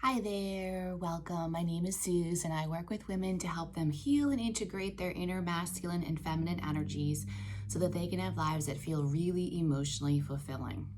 Hi there, welcome. My name is Suze and I work with women to help them heal and integrate their inner masculine and feminine energies so that they can have lives that feel really emotionally fulfilling.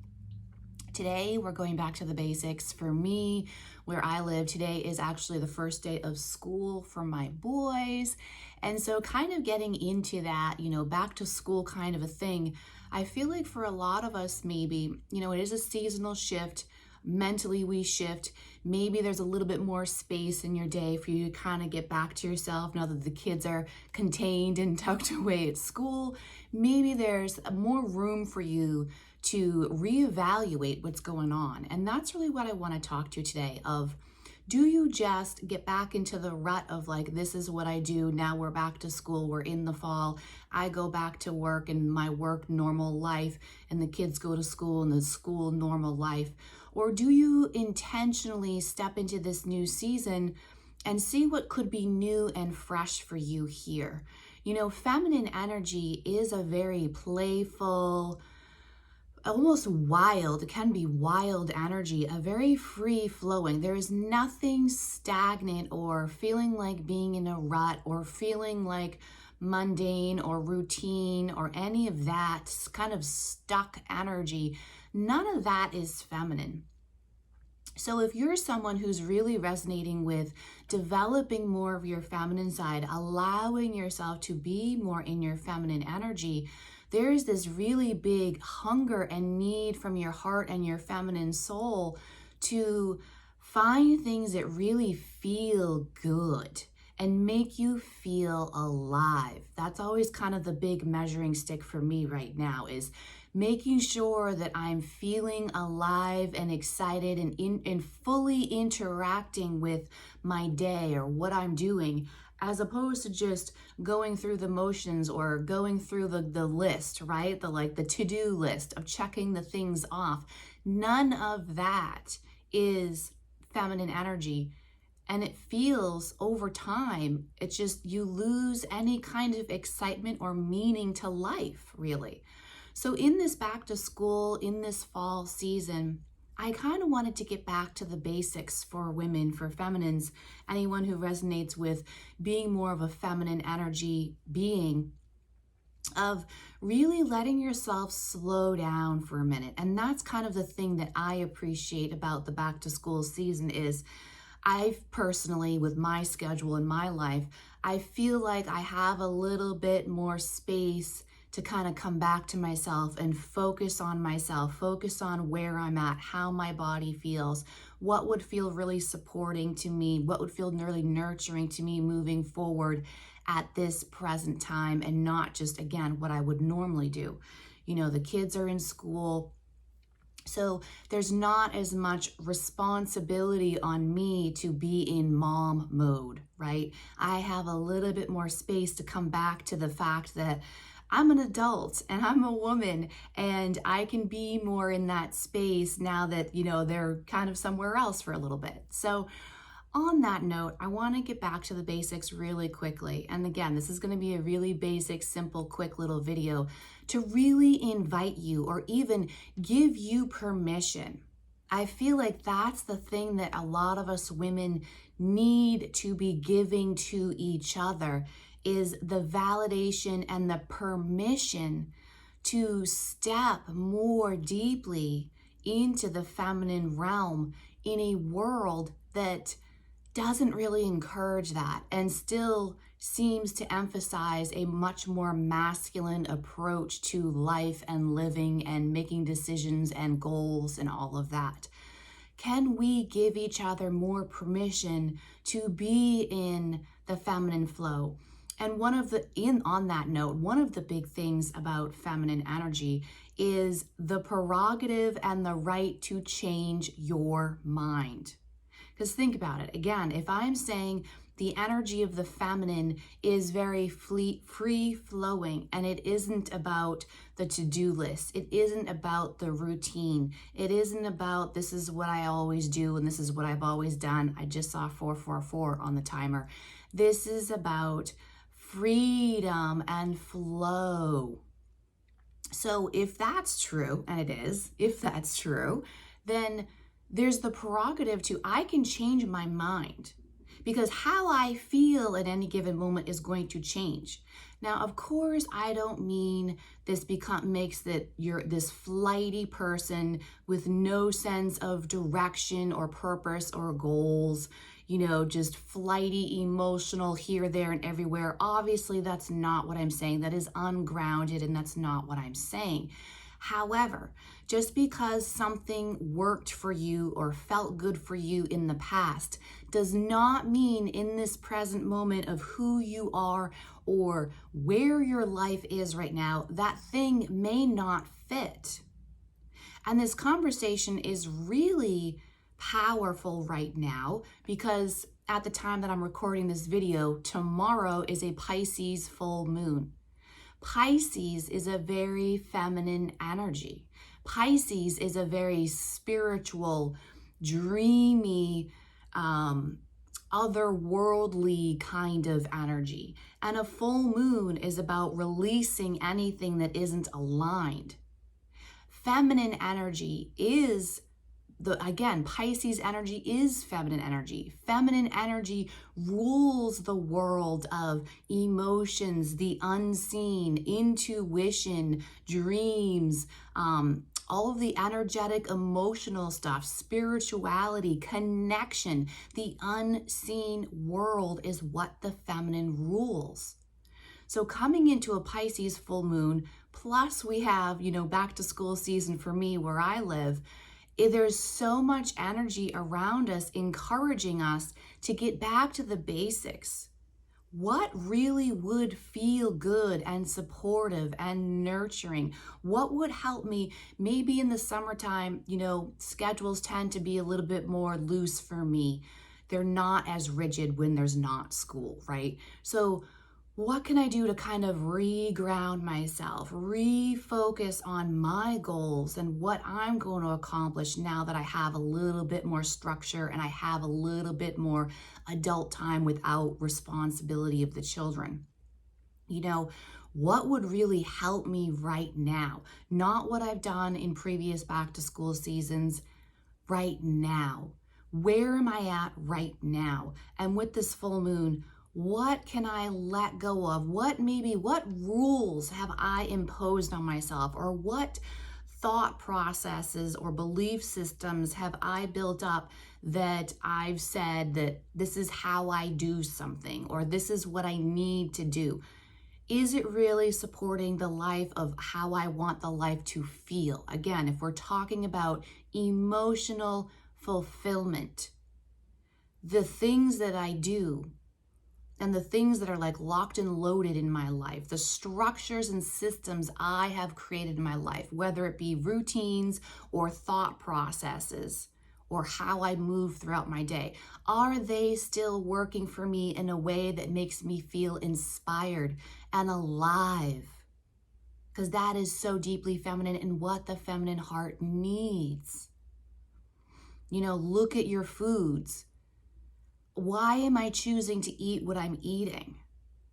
Today, we're going back to the basics. For me, where I live, today is actually the first day of school for my boys. And so kind of getting into that, back to school kind of a thing, I feel like for a lot of us, maybe, it is a seasonal shift. Mentally, we shift. Maybe there's a little bit more space in your day for you to kind of get back to yourself now that the kids are contained and tucked away at school. Maybe there's more room for you to reevaluate what's going on. And that's really what I want to talk to you today of, do you just get back into the rut of like, this is what I do, now we're back to school, we're in the fall, I go back to work and my work normal life, and the kids go to school and the school normal life? Or do you intentionally step into this new season and see what could be new and fresh for you here? Feminine energy is a very playful, almost wild, it can be wild energy, a very free flowing. There is nothing stagnant or feeling like being in a rut or feeling like mundane or routine or any of that kind of stuck energy. None of that is feminine. So if you're someone who's really resonating with developing more of your feminine side, allowing yourself to be more in your feminine energy, there is this really big hunger and need from your heart and your feminine soul to find things that really feel good and make you feel alive. That's always kind of the big measuring stick for me right now, is making sure that I'm feeling alive and excited and fully interacting with my day or what I'm doing, as opposed to just going through the motions or going through the list, right? The to-do list of checking the things off. None of that is feminine energy. And it feels over time, it's just you lose any kind of excitement or meaning to life, really. So in this back to school, in this fall season, I kind of wanted to get back to the basics for women, for feminines, anyone who resonates with being more of a feminine energy being, of really letting yourself slow down for a minute. And that's kind of the thing that I appreciate about the back to school season is I've personally, with my schedule in my life, I feel like I have a little bit more space to kind of come back to myself and focus on myself, focus on where I'm at, how my body feels, what would feel really supporting to me, what would feel really nurturing to me moving forward at this present time, and not just, again, what I would normally do. The kids are in school, so there's not as much responsibility on me to be in mom mode, right? I have a little bit more space to come back to the fact that I'm an adult and I'm a woman, and I can be more in that space now that, they're kind of somewhere else for a little bit. So on that note, I want to get back to the basics really quickly. And again, this is going to be a really basic, simple, quick little video to really invite you or even give you permission. I feel like that's the thing that a lot of us women need to be giving to each other, is the validation and the permission to step more deeply into the feminine realm in a world that doesn't really encourage that and still seems to emphasize a much more masculine approach to life and living and making decisions and goals and all of that. Can we give each other more permission to be in the feminine flow? And on that note, one of the big things about feminine energy is the prerogative and the right to change your mind. Because think about it. Again, if I'm saying the energy of the feminine is very free flowing, and it isn't about the to-do list. It isn't about the routine. It isn't about this is what I always do and this is what I've always done. I just saw 444 on the timer. This is about freedom and flow. So if that's true, and it is, if that's true, then there's the prerogative to, I can change my mind, because how I feel at any given moment is going to change. Now, of course, I don't mean this makes that you're this flighty person with no sense of direction or purpose or goals, just flighty, emotional here, there, and everywhere. Obviously, that's not what I'm saying. That is ungrounded, and that's not what I'm saying. However, just because something worked for you or felt good for you in the past does not mean in this present moment of who you are or where your life is right now, that thing may not fit. And this conversation is really powerful right now because at the time that I'm recording this video, tomorrow is a Pisces full moon. Pisces is a very feminine energy. Pisces is a very spiritual, dreamy, otherworldly kind of energy. And a full moon is about releasing anything that isn't aligned. Feminine energy is Pisces energy is feminine energy. Feminine energy rules the world of emotions, the unseen, intuition, dreams, all of the energetic, emotional stuff, spirituality, connection. The unseen world is what the feminine rules. So coming into a Pisces full moon, plus we have, back to school season for me where I live, there's so much energy around us encouraging us to get back to the basics. What really would feel good and supportive and nurturing? What would help me? Maybe in the summertime, schedules tend to be a little bit more loose for me. They're not as rigid when there's not school, right? So what can I do to kind of reground myself, refocus on my goals and what I'm going to accomplish now that I have a little bit more structure and I have a little bit more adult time without responsibility of the children? What would really help me right now? Not what I've done in previous back to school seasons, right now. Where am I at right now? And with this full moon, what can I let go of? What rules have I imposed on myself? Or what thought processes or belief systems have I built up that I've said that this is how I do something, or this is what I need to do? Is it really supporting the life of how I want the life to feel? Again, if we're talking about emotional fulfillment, the things that I do, and the things that are like locked and loaded in my life, the structures and systems I have created in my life, whether it be routines or thought processes or how I move throughout my day, are they still working for me in a way that makes me feel inspired and alive? Because that is so deeply feminine and what the feminine heart needs. Look at your foods. Why am I choosing to eat what I'm eating?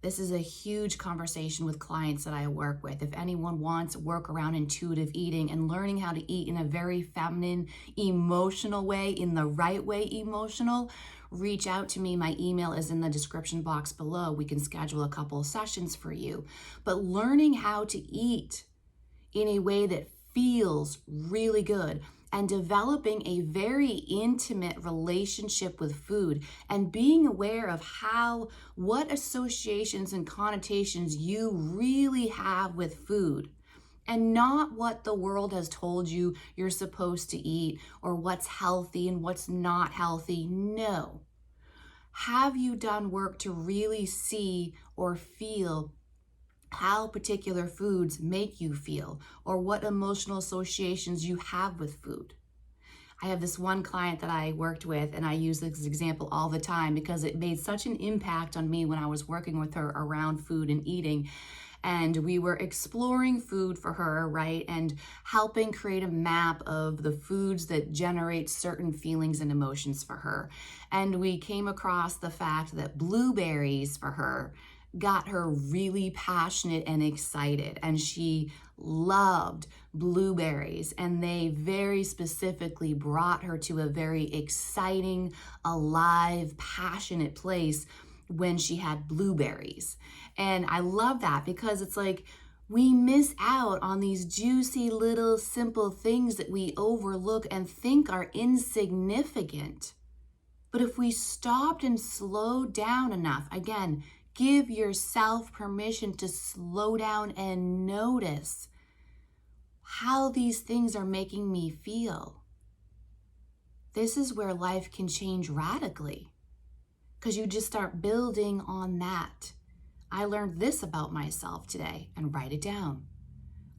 This is a huge conversation with clients that I work with. If anyone wants work around intuitive eating and learning how to eat in a very feminine, emotional way, in the right way emotional, reach out to me. My email is in the description box below. We can schedule a couple of sessions for you. But learning how to eat in a way that feels really good, and developing a very intimate relationship with food and being aware of what associations and connotations you really have with food, and not what the world has told you you're supposed to eat or what's healthy and what's not healthy. No. Have you done work to really see or feel how particular foods make you feel, or what emotional associations you have with food? I have this one client that I worked with, and I use this example all the time because it made such an impact on me when I was working with her around food and eating. And we were exploring food for her, right? And helping create a map of the foods that generate certain feelings and emotions for her. And we came across the fact that blueberries for her got her really passionate and excited, and she loved blueberries, and they very specifically brought her to a very exciting, alive, passionate place when she had blueberries. And I love that because it's like we miss out on these juicy little simple things that we overlook and think are insignificant. But if we stopped and slowed down enough, again, give yourself permission to slow down and notice how these things are making me feel. This is where life can change radically, because you just start building on that. I learned this about myself today, and write it down.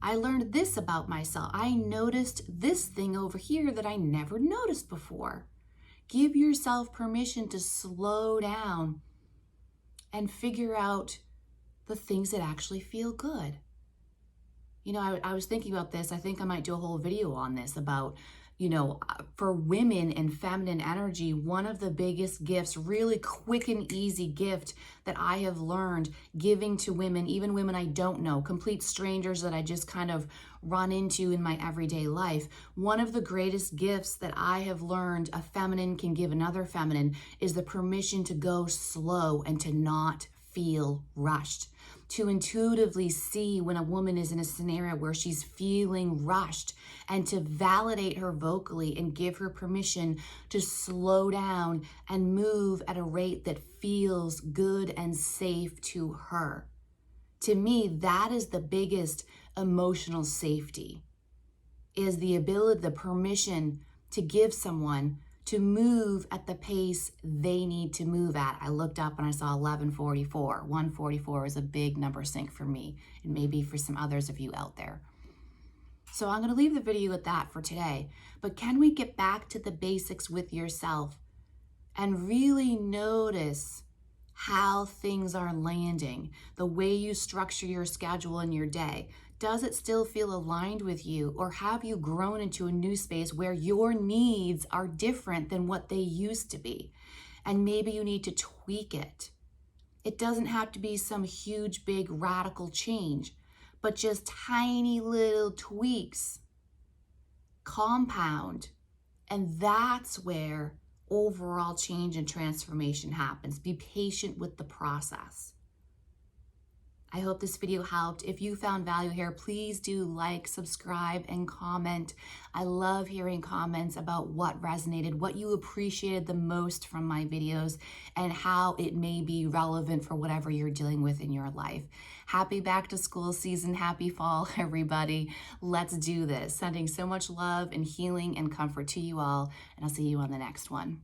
I learned this about myself. I noticed this thing over here that I never noticed before. Give yourself permission to slow down and figure out the things that actually feel good. You know, I was thinking about this. I think I might do a whole video on this about, for women and feminine energy, one of the biggest gifts, really quick and easy gift that I have learned giving to women, even women I don't know, complete strangers that I just kind of run into in my everyday life. One of the greatest gifts that I have learned a feminine can give another feminine is the permission to go slow and to not feel rushed. To intuitively see when a woman is in a scenario where she's feeling rushed, and to validate her vocally and give her permission to slow down and move at a rate that feels good and safe to her. To me, that is the biggest emotional safety, is the ability, the permission to give someone to move at the pace they need to move at. I looked up and I saw 1144. 144 is a big number sync for me, and maybe for some others of you out there. So I'm going to leave the video at that for today. But can we get back to the basics with yourself and really notice how things are landing, the way you structure your schedule in your day? Does it still feel aligned with you, or have you grown into a new space where your needs are different than what they used to be? And maybe you need to tweak it. It doesn't have to be some huge, big, radical change, but just tiny little tweaks compound. And that's where overall change and transformation happens. Be patient with the process. I hope this video helped. If you found value here, please do like, subscribe, and comment. I love hearing comments about what resonated, what you appreciated the most from my videos, and how it may be relevant for whatever you're dealing with in your life. Happy back to school season. Happy fall, everybody. Let's do this. Sending so much love and healing and comfort to you all, and I'll see you on the next one.